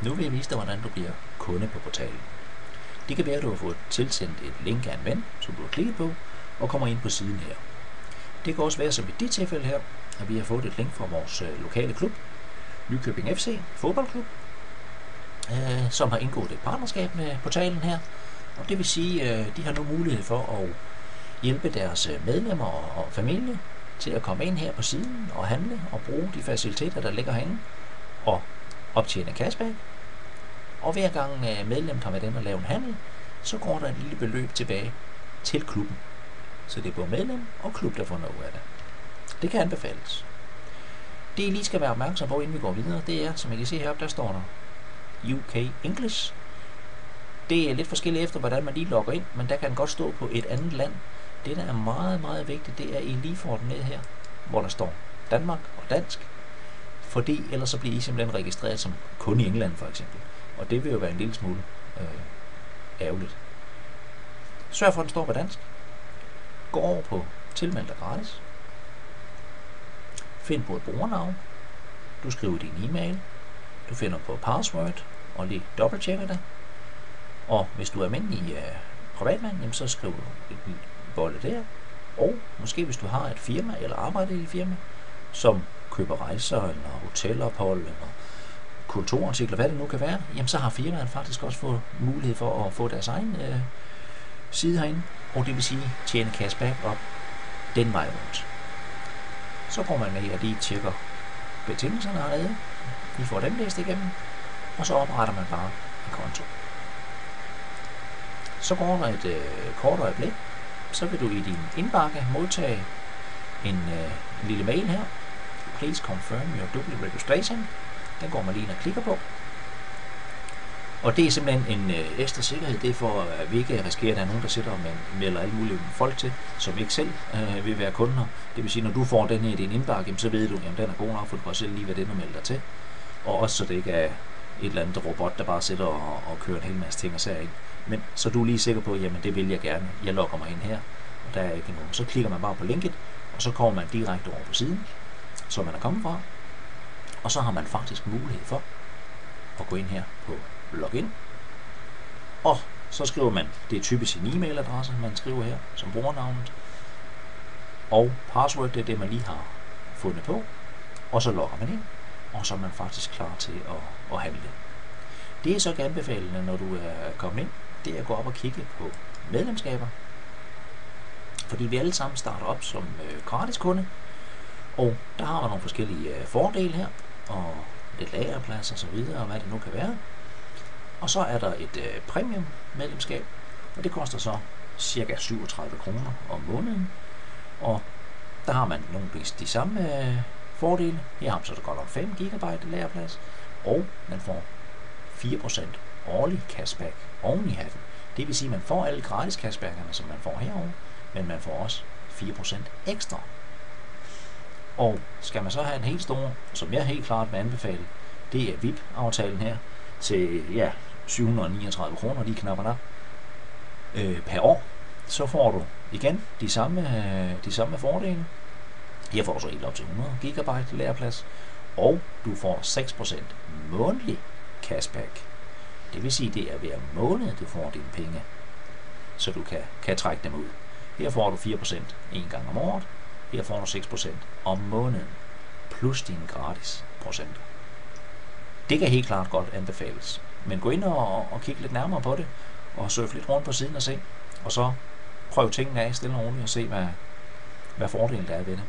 Nu vil jeg vise dig, hvordan du bliver kunde på portalen. Det kan være, at du har fået tilsendt et link af en ven, som du har klikket på, og kommer ind på siden her. Det kan også være, som i dit tilfælde her, at vi har fået et link fra vores lokale klub, Nykøbing FC fodboldklub, som har indgået et partnerskab med portalen her. Og det vil sige, at de har nu mulighed for at hjælpe deres medlemmer og familie til at komme ind her på siden og handle og bruge de faciliteter, der ligger herinde, og optjene cashback. Og hver gang medlemmet har været inde og lave en handel, så går der et lille beløb tilbage til klubben. Så det er både medlem og klub, der får noget af det. Det kan anbefales. Det I lige skal være opmærksom på, inden vi går videre, det er, som I kan se heroppe, der står der UK English. Det er lidt forskelligt efter, hvordan man lige logger ind, men der kan den godt stå på et andet land. Det, der er meget, meget vigtigt, det er, at I lige får den ned her, hvor der står Danmark og dansk. Fordi ellers så bliver I simpelthen registreret som kun i England for eksempel. Og det vil jo være en lille smule ærgerligt. Sørg for, at den står på dansk. Gå over på tilmeld dig gratis. Find på et brugernavn. Du skriver din e-mail. Du finder på password og lige dobbelttjekker det. Og hvis du er almindelig privatmand, jamen så skriver du et bolle der. Og måske hvis du har et firma eller arbejder i et firma, som køber rejser eller hotelophold eller kontorartikler, hvad det nu kan være, jamen så har firmaet faktisk også fået mulighed for at få deres egen side herinde, og det vil sige tjene cashback op den vej rundt. Så går man med og lige tjekker betingelserne hernede. I får dem læst igennem, og så opretter man bare en konto. Så går der et kort øjeblik, så vil du i din indbakke modtage en lille mail her. Please confirm your double registration. Den går man lige ind og klikker på. Og det er simpelthen en ekstra sikkerhed. Det er for, at vi ikke risikerer, at der er nogen, der sidder og melder alle mulige folk til, som ikke selv vil være kunder. Det vil sige, når du får den her i din indbakke, så ved du, at den er god nok, for du kan selv lige være den, der melder dig til. Og også så det ikke er et eller andet robot, der bare sidder og kører en hel masse ting og sager ind. Men så du er lige sikker på, jamen det vil jeg gerne. Jeg logger mig ind her, og der er ikke nogen. Så klikker man bare på linket, og så kommer man direkte over på siden, som man er kommet fra. Og så har man faktisk mulighed for at gå ind her på login. Og så skriver man, det er typisk sin e-mailadresse, man skriver her som brugernavnet. Og password, det er det, man lige har fundet på. Og så logger man ind, og så er man faktisk klar til at handle. Det er så anbefalende, når du er kommet ind, det er at gå op og kigge på medlemskaber. Fordi vi alle sammen starter op som gratis kunde, og der har man nogle forskellige fordele her, og lidt lagerplads og så videre, og hvad det nu kan være. Og så er der et premium medlemskab, og det koster så cirka 37 kroner om måneden. Og der har man nogle de samme fordele. Her har man så godt om 5 GB lagerplads, og man får 4% årlig cashback oven i hatten. Det vil sige, at man får alle gratis cashbackerne, som man får herovre, men man får også 4% ekstra. Og skal man så have en helt stor, som jeg helt klart vil anbefale, det er VIP-aftalen her til 739 kroner, de knapper der per år. Så får du igen de samme fordele. Her får du så helt op til 100 GB lagerplads, og du får 6% månedlig cashback. Det vil sige, det er hver måned, du får dine penge, så du kan trække dem ud. Her får du 4% en gang om året. Her får du 6% om måneden, plus dine gratis procenter. Det kan helt klart godt anbefales. Men gå ind og kig lidt nærmere på det, og surf lidt rundt på siden og se. Og så prøv tingene af stille og roligt og se, hvad fordelen der er ved det.